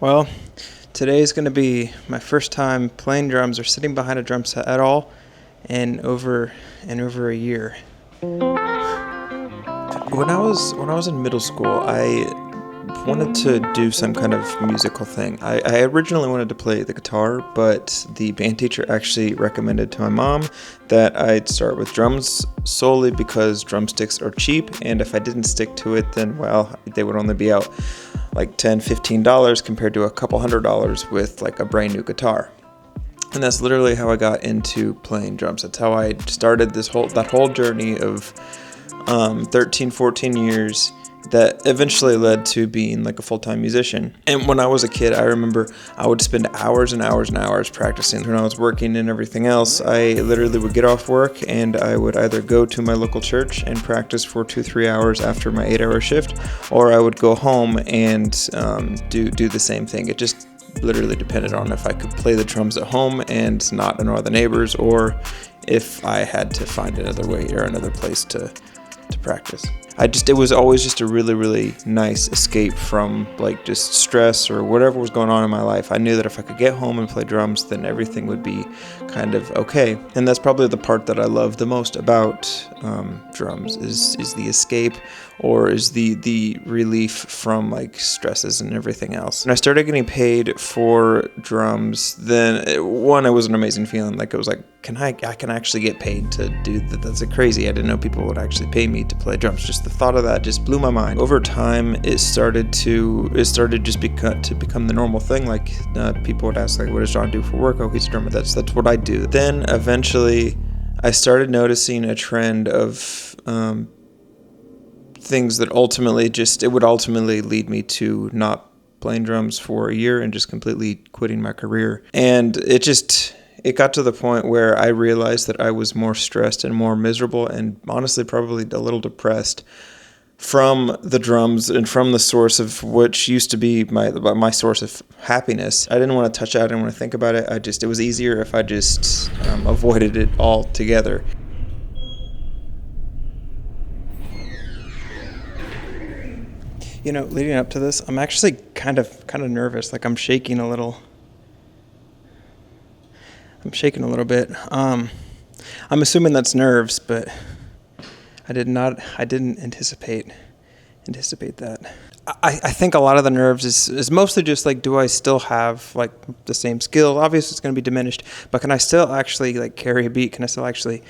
Well, today is going to be my first time playing drums or sitting behind a drum set at all in over a year. When I was in middle school, I wanted to do some kind of musical thing. I originally wanted to play the guitar, but the band teacher actually recommended to my mom that I'd start with drums solely because drumsticks are cheap, and if I didn't stick to it, then, well, they would only be out like $10, $15 compared to a couple $100 with like a brand new guitar. And that's literally how I got into playing drums. That's how I started that whole journey of 13, 14 years that eventually led to being like a full-time musician. And when I was a kid, I remember I would spend hours and hours and hours practicing. When I was working and everything else, I literally would get off work and I would either go to my local church and practice for 2-3 hours after my 8-hour shift, or I would go home and do the same thing. It just literally depended on if I could play the drums at home and not annoy the neighbors, or if I had to find another way or another place to practice. It was always just a really, really nice escape from like just stress or whatever was going on in my life. I knew that if I could get home and play drums, then everything would be kind of okay. And that's probably the part that I love the most about drums is the escape, or is the relief from like stresses and everything else. When I started getting paid for drums, then it was an amazing feeling. Like it was like, I can actually get paid to do that. That's crazy. I didn't know people would actually pay me to play drums. Just the thought of that just blew my mind. Over time, it started to become the normal thing. Like people would ask, like, what does John do for work? Oh, he's a drummer. That's what I do. Then eventually, I started noticing a trend of things that would ultimately lead me to not playing drums for a year and just completely quitting my career. And it got to the point where I realized that I was more stressed and more miserable, and honestly probably a little depressed from the drums and from the source of which used to be my source of happiness. I didn't want to touch it. I didn't want to think about it. It was easier if I just avoided it altogether. Leading up to this, I'm actually kind of nervous. Like I'm shaking a little bit. I'm assuming that's nerves, but I didn't anticipate that. I think a lot of the nerves is mostly just like, do I still have like the same skill? Obviously it's going to be diminished, but can I still actually like carry a beat? Can I still actually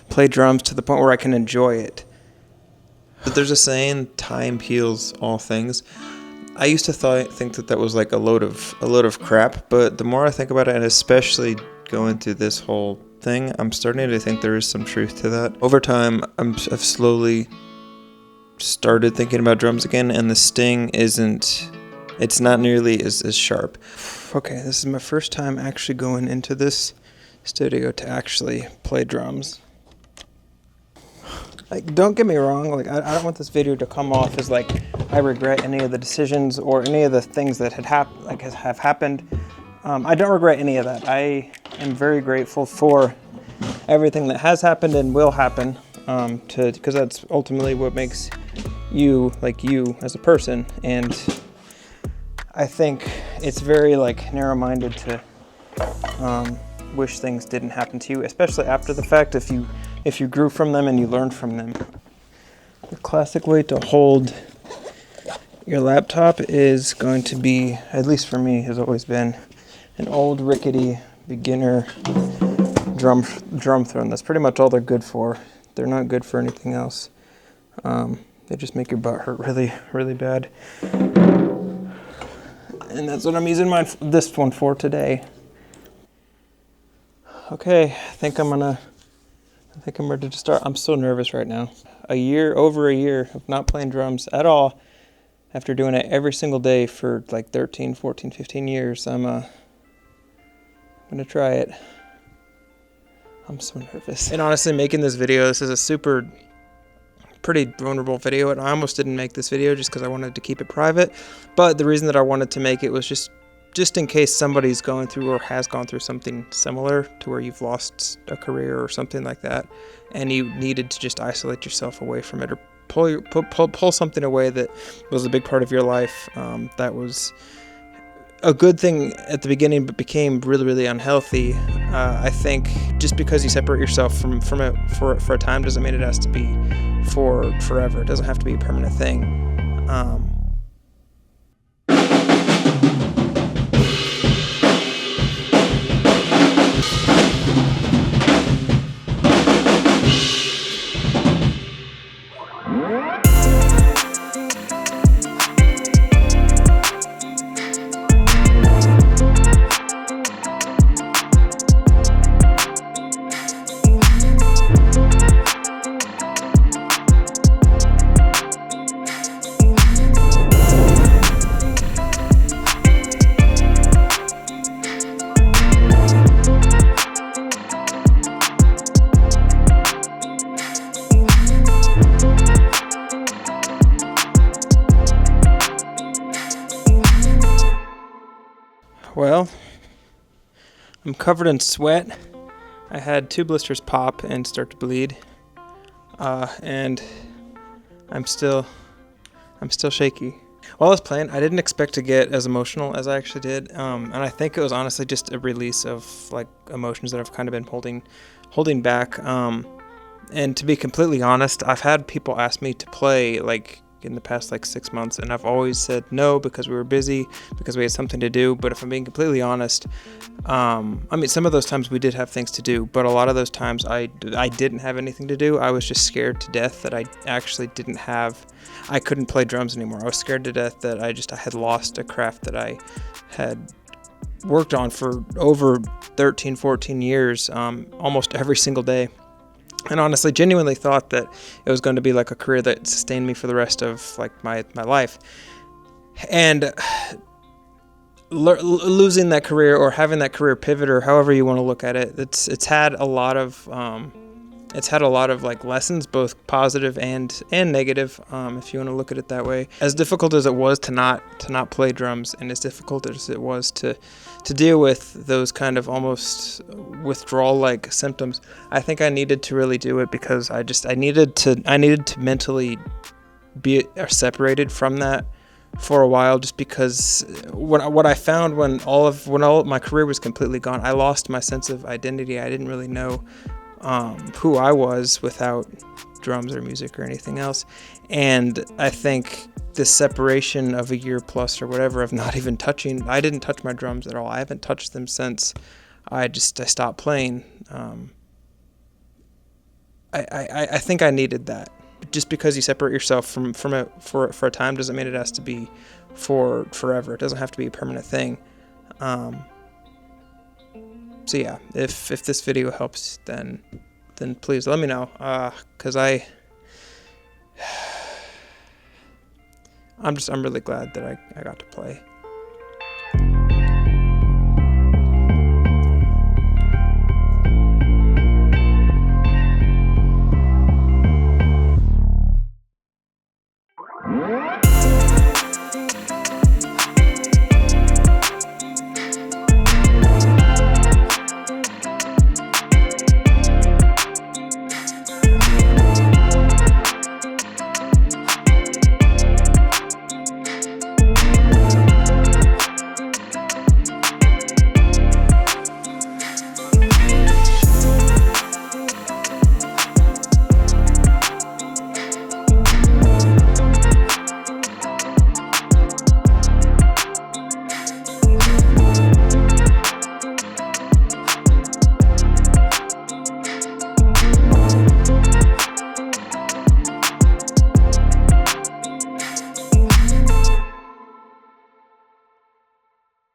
play drums to the point where I can enjoy it? But there's a saying, time heals all things. I used to think that was like a load of crap, but the more I think about it, and especially going through this whole thing, I'm starting to think there is some truth to that. Over time, I've slowly started thinking about drums again, and the sting it's not nearly as sharp. Okay, this is my first time actually going into this studio to actually play drums. Like, don't get me wrong, like I don't want this video to come off as like I regret any of the decisions or any of the things that have happened. I don't regret any of that. I am very grateful for everything that has happened and will happen, because that's ultimately what makes you as a person. And I think it's very like narrow-minded to wish things didn't happen to you, especially after the fact. If you grew from them and you learned from them. The classic way to hold your laptop is going to be, at least for me, has always been an old rickety beginner drum throne. That's pretty much all they're good for. They're not good for anything else. They just make your butt hurt really, really bad. And that's what I'm using this one for today. Okay, I think I'm ready to start. I'm so nervous right now. Over a year of not playing drums at all, after doing it every single day for like 13, 14, 15 years, I'm gonna try it. I'm so nervous. And honestly, making this video, this is a pretty vulnerable video, and I almost didn't make this video just because I wanted to keep it private. But the reason that I wanted to make it was just in case somebody's going through or has gone through something similar to where you've lost a career or something like that, and you needed to just isolate yourself away from it, or pull something away that was a big part of your life, that was a good thing at the beginning, but became really, really unhealthy. I think just because you separate yourself from it for a time doesn't mean it has to be for forever. It doesn't have to be a permanent thing. Well, I'm covered in sweat. I had 2 blisters pop and start to bleed, and I'm still shaky. While I was playing, I didn't expect to get as emotional as I actually did, and I think it was honestly just a release of like emotions that I've kind of been holding back. And to be completely honest, I've had people ask me to play like in the past like 6 months, and I've always said no because we were busy, because we had something to do. But if I'm being completely honest, I mean, some of those times we did have things to do, but a lot of those times I didn't have anything to do. I was just scared to death that I actually I couldn't play drums anymore. I was scared to death that I had lost a craft that I had worked on for over 13, 14 years, almost every single day. And honestly, genuinely thought that it was going to be like a career that sustained me for the rest of like my life. And losing that career, or having that career pivot, or however you want to look at it, it's had a lot of like lessons, both positive and negative, if you want to look at it that way. As difficult as it was to not play drums, and as difficult as it was to deal with those kind of almost withdrawal-like symptoms, I think I needed to really do it because I needed to mentally be separated from that for a while, just because what I found when all of my career was completely gone, I lost my sense of identity. I didn't really know who I was without drums or music or anything else. And I think this separation of a year plus or whatever of not even touching, I didn't touch my drums at all. I haven't touched them since I stopped playing. I think I needed that. Just because you separate yourself from it for a time doesn't mean it has to be for forever. It doesn't have to be a permanent thing. So yeah, if this video helps, then please let me know, because I'm really glad that I got to play.